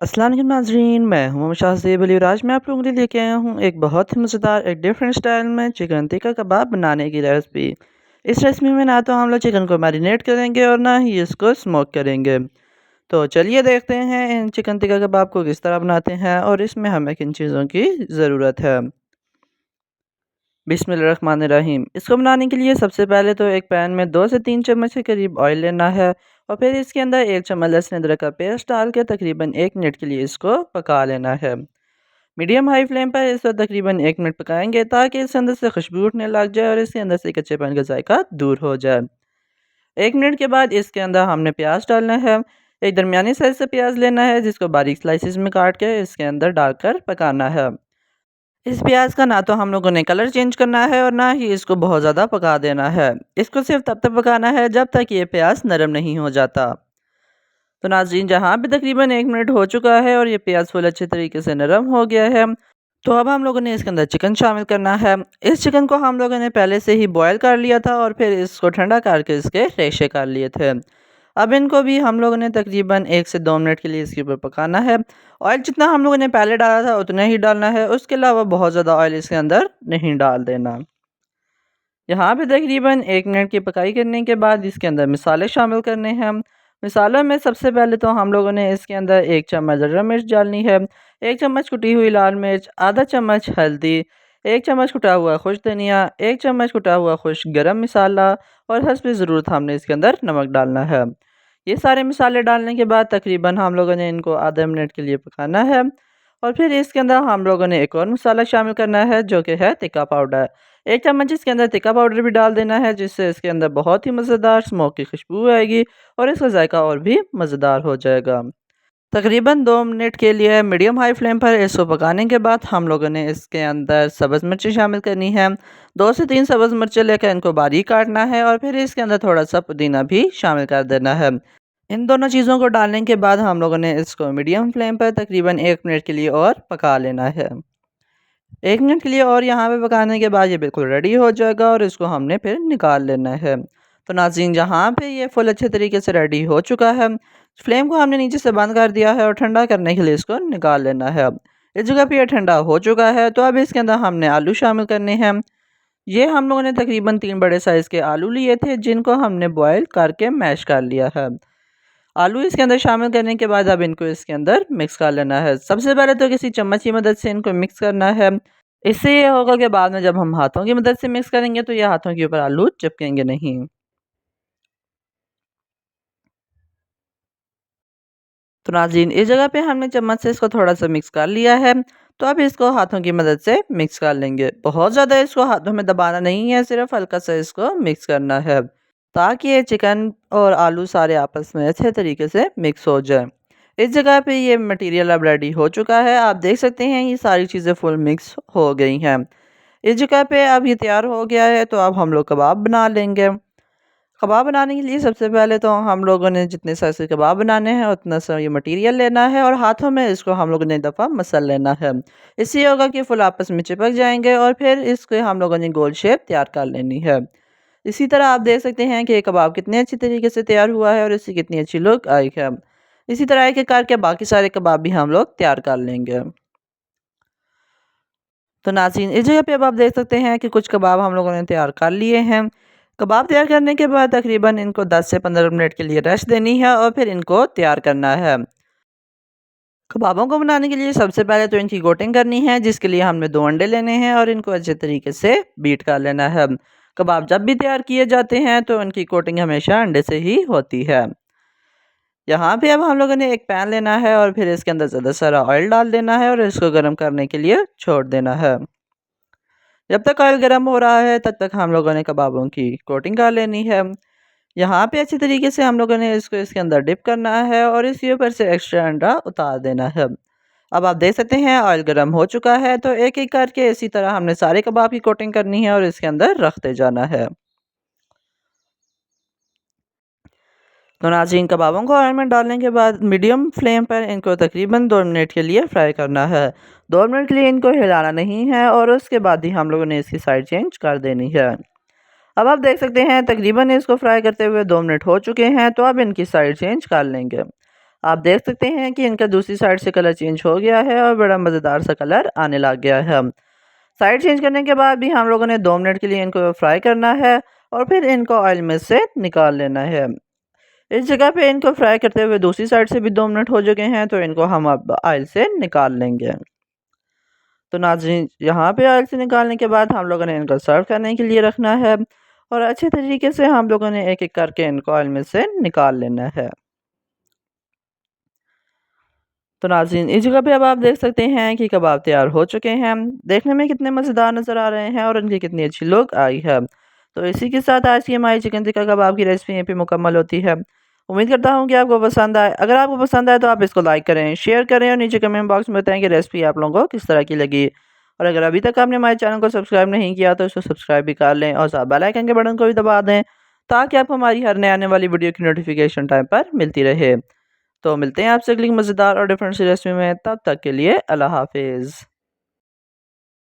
अस्सलाम वालेकुम नाज़रीन, मैं हूं मोहम्मद शाहज़ेब अली और आज मैं आप लोगों के लिए लेके आया हूं एक बहुत ही मज़ेदार एक डिफरेंट स्टाइल में चिकन टिक्का कबाब बनाने की रेसिपी। इस रेसिपी में ना तो हम लोग चिकन को मैरिनेट करेंगे और ना ही इसको स्मोक करेंगे। तो चलिए देखते हैं इन चिकन टिक्का कबाब को किस तरह बनाते हैं और इसमें हमें किन चीज़ों की ज़रूरत है। बिस्मिल्लाहिर्रहमानिर्रहीम। इसको बनाने के लिए सबसे पहले तो एक पैन में 2 से 3 चम्मच के करीब ऑयल लेना है और फिर इसके अंदर 1 चम्मच लहसुन अदरक का पेस्ट डाल के तकरीबन 1 मिनट के लिए इसको पका लेना है। मीडियम हाई फ्लेम पर इसको तकरीबन 1 मिनट पकाएंगे ताकि इसके अंदर से खुशबू उठने लग जाए और इसके अंदर से कच्चेपन का जायका दूर हो जाए। 1 मिनट के बाद इसके अंदर हमने प्याज डालना है। एक दरमियानी साइज से प्याज लेना है जिसको बारीक स्लाइसिस में काट के इसके अंदर डालकर पकाना है। इस प्याज का ना तो हम लोगों ने कलर चेंज करना है और ना ही इसको बहुत ज़्यादा पका देना है। इसको सिर्फ तब तक पकाना है जब तक ये प्याज नरम नहीं हो जाता। तो नाज़रीन, जहाँ पे तकरीबन 1 मिनट हो चुका है और ये प्याज फुल अच्छे तरीके से नरम हो गया है, तो अब हम लोगों ने इसके अंदर चिकन शामिल करना है। इस चिकन को हम लोगों ने पहले से ही बॉयल कर लिया था और फिर इसको ठंडा करके इसके रेशे कर लिए थे। अब इनको भी हम लोगों ने तकरीबन 1 से 2 मिनट के लिए इसके ऊपर पकाना है। ऑयल जितना हम लोगों ने पहले डाला था उतना ही डालना है, उसके अलावा बहुत ज़्यादा ऑयल इसके अंदर नहीं डाल देना। यहाँ पे तकरीबन 1 मिनट की पकाई करने के बाद इसके अंदर मसाले शामिल करने हैं। मसालों में सबसे पहले तो हम लोगों ने इसके अंदर 1 चम्मच ज़रा मिर्च डालनी है, 1 चम्मच कुटी हुई लाल मिर्च, आधा चम्मच हल्दी, 1 चम्मच कुटा हुआ खुश धनिया, 1 चम्मच कुटा हुआ खुश गरम मसाला और हस्ब ज़रूरत हमने इसके अंदर नमक डालना है। ये सारे मसाले डालने के बाद तकरीबन हम लोगों ने इनको आधा मिनट के लिए पकाना है और फिर इसके अंदर हम लोगों ने एक और मसाला शामिल करना है जो कि है टिक्का पाउडर। 1 चम्मच इसके अंदर टिक्का पाउडर भी डाल देना है जिससे इसके अंदर बहुत ही मज़ेदार स्मोक की खुशबू आएगी और इसका जायका और भी मज़ेदार हो जाएगा। तकरीबन 2 मिनट के लिए मीडियम हाई फ्लेम पर इसको पकाने के बाद हम लोगों ने इसके अंदर सब्ज़ मिर्ची शामिल करनी है। 2 से 3 सब्ज़ मिर्चें लेकर इनको बारीक काटना है और फिर इसके अंदर थोड़ा-सा पुदीना भी शामिल कर देना है। इन दोनों चीज़ों को डालने के बाद हम लोगों ने इसको मीडियम फ्लेम पर तकरीबन 1 मिनट के लिए और पका लेना है। 1 मिनट के लिए और यहाँ पे पकाने के बाद ये बिल्कुल रेडी हो जाएगा और इसको हमने फिर निकाल लेना है। तो नाज़रीन, जहाँ पे ये फुल अच्छे तरीके से रेडी हो चुका है, फ्लेम को हमने नीचे से बंद कर दिया है और ठंडा करने के लिए इसको निकाल लेना है। इस जगह पे ये ठंडा हो चुका है तो अब इसके अंदर हमने आलू शामिल करने हैं। ये हम लोगों ने तकरीबन 3 बड़े साइज़ के आलू लिए थे जिनको हमने बॉयल करके मैश कर लिया है। आलू इसके अंदर शामिल करने के बाद अब इनको इसके अंदर मिक्स कर लेना है। सबसे पहले तो किसी चम्मच की मदद से इनको मिक्स करना है। इससे ये होगा कि बाद में जब हम हाथों की मदद से मिक्स करेंगे तो ये हाथों के ऊपर आलू चिपकेंगे नहीं। तो नाज़रीन, इस जगह पे हमने चम्मच से इसको थोड़ा-सा मिक्स कर लिया है। तो अब इसको हाथों की मदद से मिक्स कर लेंगे। बहुत ज़्यादा इसको हाथों में दबाना नहीं है, सिर्फ़ हल्का-सा इसको मिक्स करना है, ताकि ये चिकन और आलू सारे आपस में अच्छे तरीके से मिक्स हो जाएँ। इस जगह पे ये मटीरियल अब रेडी हो चुका है। आप देख सकते हैं ये सारी चीज़ें फुल मिक्स हो गई हैं। इस जगह पे अब ये तैयार हो गया है तो अब हम लोग कबाब बना लेंगे। कबाब बनाने के लिए सबसे पहले तो हम लोगों ने जितने साइज़ के कबाब बनाने हैं उतना सा ये मटीरियल लेना है और हाथों में इसको हम लोगों ने एक दफ़ा मसल लेना है। इससे ये होगा कि फुल आपस में चिपक जाएँगे और फिर इसके हम लोगों ने गोल शेप तैयार कर लेनी है। इसी तरह आप देख सकते हैं कि ये कबाब कितने अच्छी तरीके से तैयार हुआ है और इसकी कितनी अच्छी लुक आई है। इसी तरह एक-एक करके बाकी सारे कबाब भी हम लोग तैयार कर लेंगे। तो नाज़रीन, इस जगह पे अब आप देख सकते हैं कि कुछ कबाब हम लोगों ने तैयार कर लिए हैं। कबाब तैयार करने के बाद तकरीबन इनको 10 से 15 मिनट के लिए रेस्ट देनी है और फिर इनको तैयार करना है। कबाबों को बनाने के लिए सबसे पहले तो इनकी कोटिंग करनी है जिसके लिए हमने 2 अंडे लेने हैं और इनको अच्छे तरीके से बीट कर लेना है। कबाब जब भी तैयार किए जाते हैं तो उनकी कोटिंग हमेशा अंडे से ही होती है। यहाँ पे अब हम लोगों ने एक पैन लेना है और फिर इसके अंदर ज़्यादा सारा ऑयल डाल देना है और इसको गर्म करने के लिए छोड़ देना है। जब तक ऑयल गर्म हो रहा है तब तक हम लोगों ने कबाबों की कोटिंग कर लेनी है। यहाँ पे अच्छी तरीके से हम लोगों ने इसको इसके अंदर डिप करना है और इसके ऊपर से एक्स्ट्रा अंडा उतार देना है। अब आप देख सकते हैं ऑयल गर्म हो चुका है तो एक-एक करके इसी तरह हमने सारे कबाब की कोटिंग करनी है और इसके अंदर रखते जाना है। तो नाज़रीन, कबाबों को ऑयल में डालने के बाद मीडियम फ्लेम पर इनको तकरीबन 2 मिनट के लिए फ्राई करना है। 2 मिनट के लिए इनको हिलाना नहीं है और उसके बाद ही हम लोगों ने इसकी साइड चेंज कर देनी है। अब आप देख सकते हैं तकरीबन इसको फ्राई करते हुए 2 मिनट हो चुके हैं तो अब इनकी साइड चेंज कर लेंगे। आप देख सकते हैं कि इनका दूसरी साइड से कलर चेंज हो गया है और बड़ा मज़ेदार सा कलर आने लग गया है। साइड चेंज करने के बाद भी हम लोगों ने 2 मिनट के लिए इनको फ्राई करना है और फिर इनको ऑयल में से निकाल लेना है। इस जगह पे इनको फ्राई करते हुए दूसरी साइड से भी 2 मिनट हो चुके हैं, तो इनको हम अब ऑयल से निकाल लेंगे। तो नाज़रीन, यहाँ पे ऑयल से निकालने के बाद हम लोगों ने इनको सर्व करने के लिए रखना है और अच्छे तरीके से हम लोगों ने एक-एक करके इनको ऑयल में से निकाल लेना है। तो नाज़रीन, इस जगह पे अब आप देख सकते हैं कि कबाब तैयार हो चुके हैं। देखने में कितने मज़ेदार नज़र आ रहे हैं और इनकी कितनी अच्छी लुक आई है। तो इसी के साथ आज की हमारी चिकन टिक्का कबाब की रेसिपी यहीं पे मुकम्मल होती है। उम्मीद करता हूँ कि आपको पसंद आए। अगर आपको पसंद आए तो आप इसको लाइक करें, शेयर करें और नीचे कमेंट बॉक्स में बताएँ कि रेसिपी आप लोगों को किस तरह की लगी। और अगर अभी तक आपने हमारे चैनल को सब्सक्राइब नहीं किया तो इसको सब्सक्राइब भी कर लें और साथ बेल आइकन के बटन को भी दबा दें, ताकि आपको हमारी हर नए आने वाली वीडियो की नोटिफिकेशन टाइम पर मिलती रहे। तो मिलते हैं आपसे अगली मज़ेदार और डिफरेंट सी रेसिपी में, तब तक के लिए अल्लाह हाफ़िज़।